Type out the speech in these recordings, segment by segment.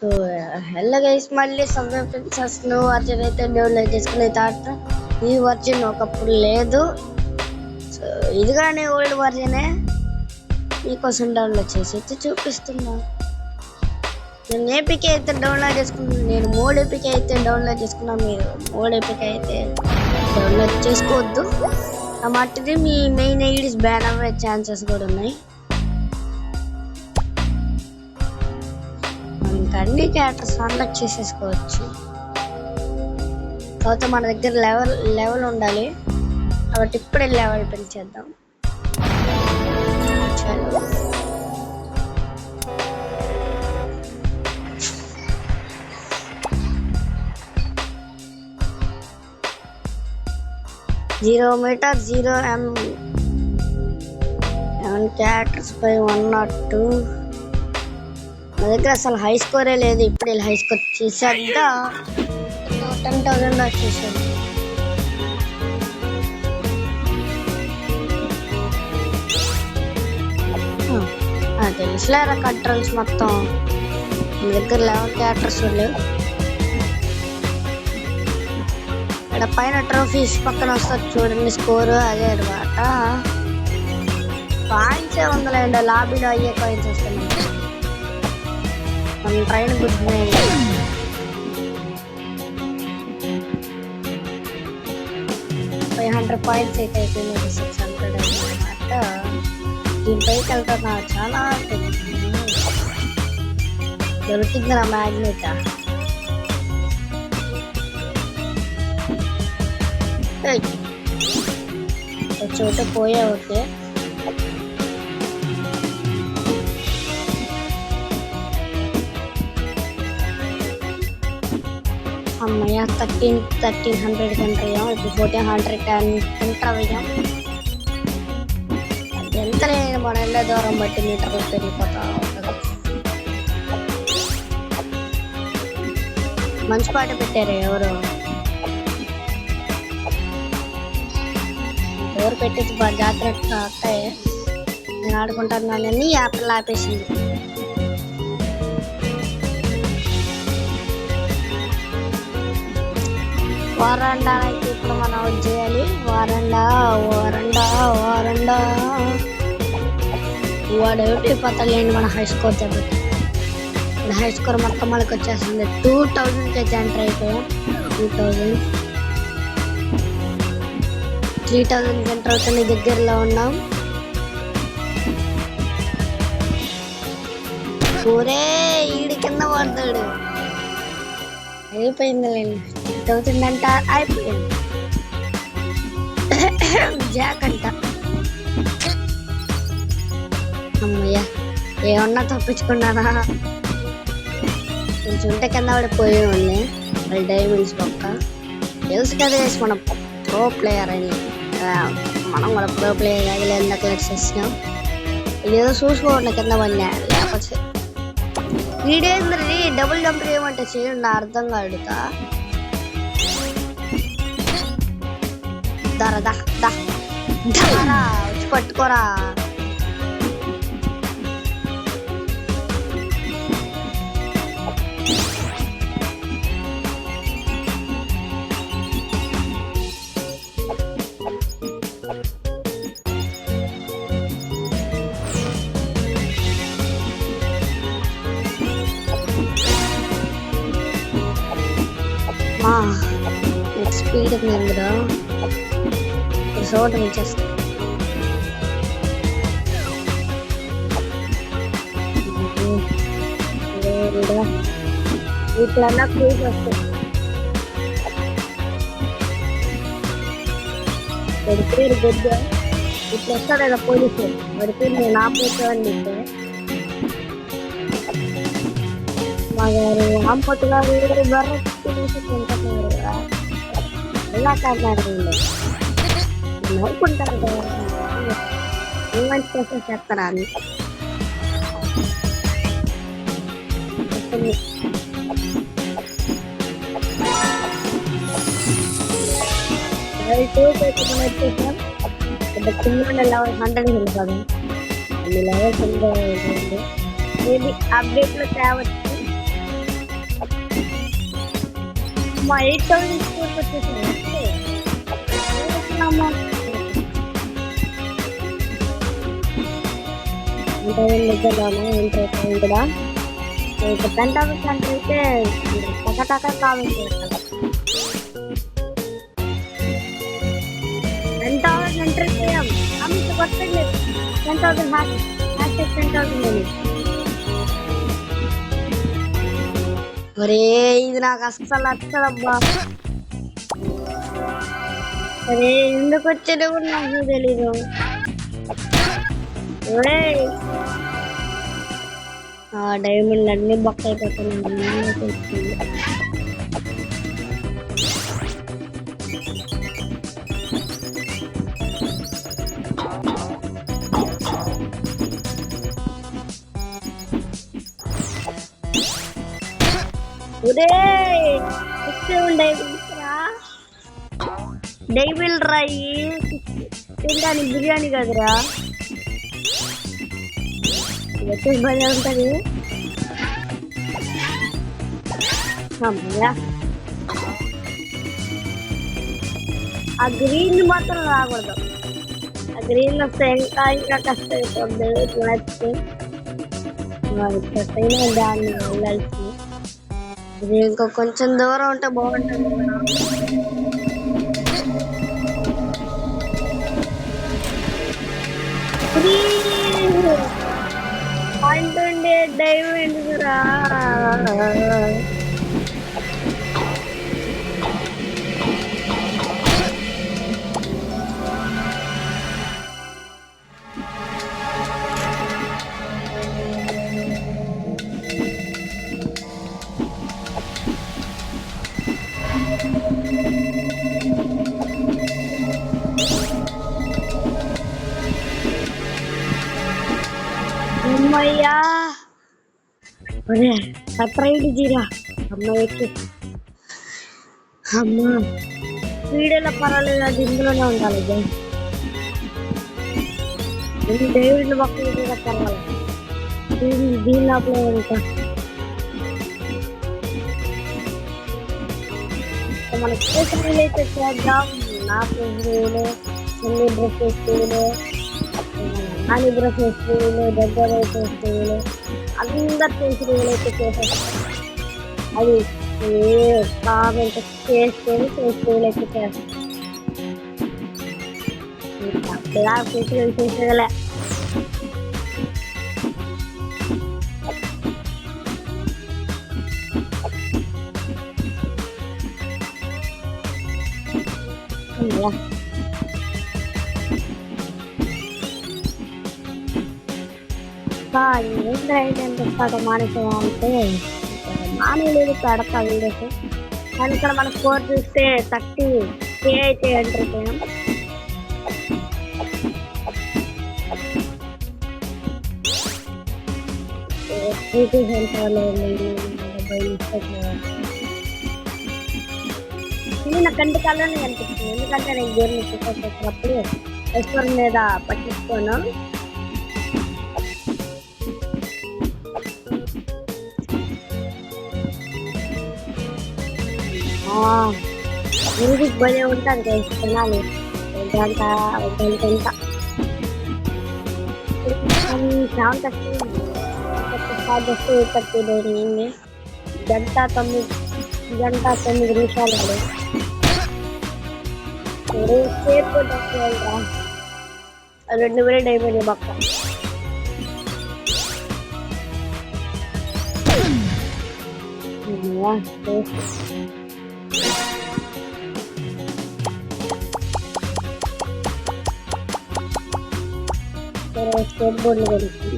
So hello guys, మళ్ళీ subway princess new version అయితే download చేసుకునే తాట. ఈ వర్జన్ ఒకప్పుడు లేదు, సో ఇది కానీ ఓల్డ్ వర్జనే. మీకోసం డౌన్లోడ్ చేసి అయితే చూపిస్తున్నా. నేను ఏపీకే అయితే డౌన్లోడ్ చేసుకున్నాను, నేను 3 ఏపీకే అయితే డౌన్లోడ్ చేసుకున్నాను. మీరు 3 ఏపీకే అయితే డౌన్లోడ్ చేసుకోవద్దు. ఆ మట్టిది మీ మెయిన్ ఐడీస్ బ్యాన్ అవ్వే ఛాన్సెస్ కూడా ఉన్నాయి. అన్ని క్యారెక్టర్స్ అన్లాక్ చేసేసుకోవచ్చు. కాకపోతే మన దగ్గర లెవెల్ ఉండాలి కాబట్టి ఇప్పుడే లెవెల్ పెంచేద్దాం. చలో 0 మీటర్ 0 క్యారెక్టర్స్ పై 102. నా దగ్గర అసలు హై స్కోరే లేదు. ఇప్పుడు హై స్కోర్ చేసేద్దా 10,000 వచ్చేసాడు. తెలుసులేరా కంట్రోల్స్ మొత్తం. మీ దగ్గర 11 క్యారెక్టర్స్ లేవు. ఇక్కడ పైన ట్రోఫీస్ పక్కన వస్తుంది చూడండి, స్కోరు అదే అనమాట. కాయిన్సే ఉందలేండి, లాబీలో అయ్యే కాయిన్స్ వస్తున్నాయి. మన ట్రైన్ గుర్తు 500 పాయింట్స్ అయితే అయిపోయింది. 600 అనమాట. దీనిపైకి వెళ్తున్నా చాలా దొరికింది నా మ్యాగ్నెట్. చోట పోయే ఓకే. అమ్మయ్య 1300 కంట్రీ అయ్యాం. ఇప్పుడు 1400 ఎంటర్ అయ్యాం. ఎంత లేని మన వెళ్ళే దూరం బట్టి మీటర్లు పెరిగిపోతా ఉంటుంది. మంచి పాట పెట్టారు. ఎవరు పెట్టేది బాగా జాగ్రత్తగా వస్తాయి. నేను ఆడుకుంటాను యాప్లు ఆపేసింది. వారండా అయితే ఇప్పుడు మనం అవుట్ చేయాలి. వారండా వాడు పతలేండి మన హై స్కోర్ దెబ్బకి. ఇప్పుడు హై స్కోర్ మొత్తం మనకు వచ్చేస్తుంది. 2000కి అయితే ఎంటర్ అయిపోయాం. 3000కి ఎంటర్ అవుతుంది. దగ్గరలో ఉన్నాం. ఊరే ఈడి కింద పడతాడు. అయిపోయిందిలేండి. 2000 అంట అయిపోయింది. జాక్ అంట. అమ్మయ్య ఏమన్నా తప్పించుకున్నారా? కొంచెం ఉంటే కింద పడిపోయే ఉంది. వాళ్ళు డైమండ్స్ పక్క తెలుసు కదా మనం ప్రో ప్లేయర్ అని. మనం కూడా ప్రో ప్లేయర్ కాదు, ఎందుకు చేసినాం. ఇదేదో చూసుకోండి కింద పడినా. లేకపోతే వీడేంద్రీ డబుల్ జంప్ చేయమంటే చేయండి, అర్థం కాడుతా. దరదా వచ్చి పట్టుకోరా. స్పీడ్ ఉందిరా, సోట వచ్చేస్తా. ఇట్లన్నా ప్లీజ్ వస్తాయి. వాడి పేరు గొడ్డ. ఇట్లా వస్తాడు కదా పోలీసు. వాడి పేరు నేను ఆపోతాను. మా గారు ఆంపొట్టు గారు బర్ర తీసుకుంటున్నారు కదా. ఎలా కాట్లాడుతుంది నవ్వుకుంటారు కదా. ఏమంచి కోసం చేస్తారా అని చిన్న లెవెల్ 100 వెళ్ళిపోదాం. అన్ని లెవెల్స్ మేబీ అప్డేట్లో తేవచ్చు. మా 8000 స్కోర్కి వచ్చేసాను. నిజంగానే ఏంటైతే కూడా ఇంకా 10,000 సెంటర్ అయితే టక కామెంట్ చేస్తాను. 10,000 సెంటర్ చేయం మీకు కొట్టండి. 10,000 హ్యాష్ 10,000 అని. ఒరే ఇది నాకు అస్సలు నచ్చదబ్బా. అరే ఎందుకు వచ్చేది కూడా నాకు తెలీదు. ఒరే డైమండ్ అన్ని బొక్క అయిపోతున్నాయి. డైవిల్ రాయి తినడానికి బిర్యానీ కదరా, వచ్చేసి భలే ఉంటుంది. ఆ గ్రీన్ మాత్రం రాకూడదు. ఆ గ్రీన్ వస్తే ఇంకా కష్టం అయిపోతుంది. నచ్చితే దాన్ని వెళ్ళాల్సి. ఇది ఇంకా కొంచెం దూరం ఉంటే బాగుంటుంది. అంటుండే డైమండ్ రా. అమ్మయ్యా సపరేట్ జీరా అమ్మాయికి. అమ్మా వీడియోలో పర్వాలేదు, అది ఇందులోనే ఉండాలి. డైవిడ్ పక్కన పర్వాలి. దీని లోపల ఉంటా. మన స్పెషల్ అయితే చేద్దాం. నా ఫేవరేట్ అన్ని డ్రెస్సెస్ అని బ్రషెస్లు దగ్గర చేసేలు అందరు చేసేలు అయితే చేసేస్తాం. అది కామెంట్ చేసేలు అయితే చేస్తాం. చేసేలు చేసేదలే. ఏంటంటే మానేసేవాలంటే మానేలేదు పెడతా వీడియోస్. కానీ ఇక్కడ మన స్కోర్ చూస్తే 30K అయితే ఎంటర్ అయిపోయాం. ఇది నా కంటి కళ్ళనే కనిపిస్తుంది. ఎందుకంటే నేను గేమ్ చేసేటప్పుడు ఎక్స్పర్ మీద పట్టించుకోను. మ్యూజిక్ భలే ఉంటుంది తినాలి. గంట చాలా కష్టం. గంట 9 నిమిషాలు. సేపు 2000 డైమండ్ పక్క. స్కేట్ బోర్డులు కొడుతుంది.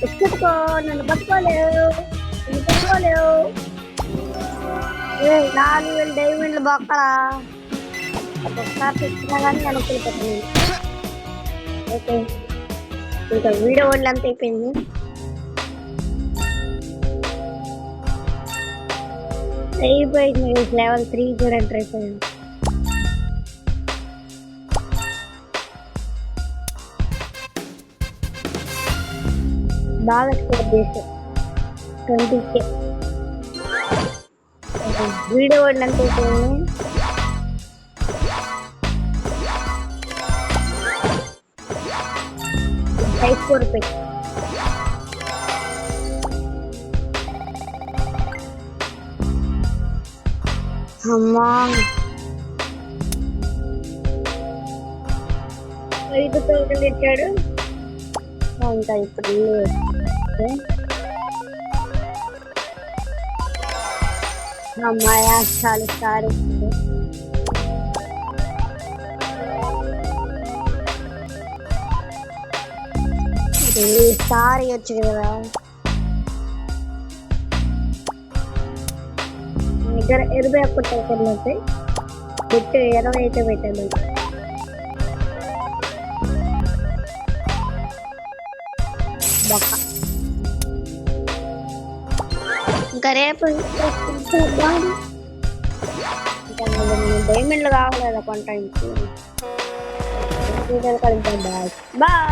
ఎక్కడికో నన్ను పట్టుకోలేవు. 4000 డైమండ్లు బొక్కలా. ఒకసారి తెచ్చినా కానీ వెనక్కి. ఓకే ఇంకా వీడియో వాళ్ళు అంత అయిపోయింది. లెవెల్ 3 కూడా ఎంటర్ అయిపోయింది. బాగా స్కోర్ చేశారు. 20K వీడియో పడినంత ₹4 అమ్మా 5,000 ఇచ్చాడు ఇంకా ఇప్పుడు అమ్మాయి చాలా స్టార్ ఇస్తుంది స్టార్ ఇవ్వచ్చు కదా దగ్గర 21 టోకెన్లు ఉంటాయి పెట్టి 20 అయితే పెట్టాను ఇంకా రేపు డైమండ్లు కావాలి కదా కొంటానికి బాయ్.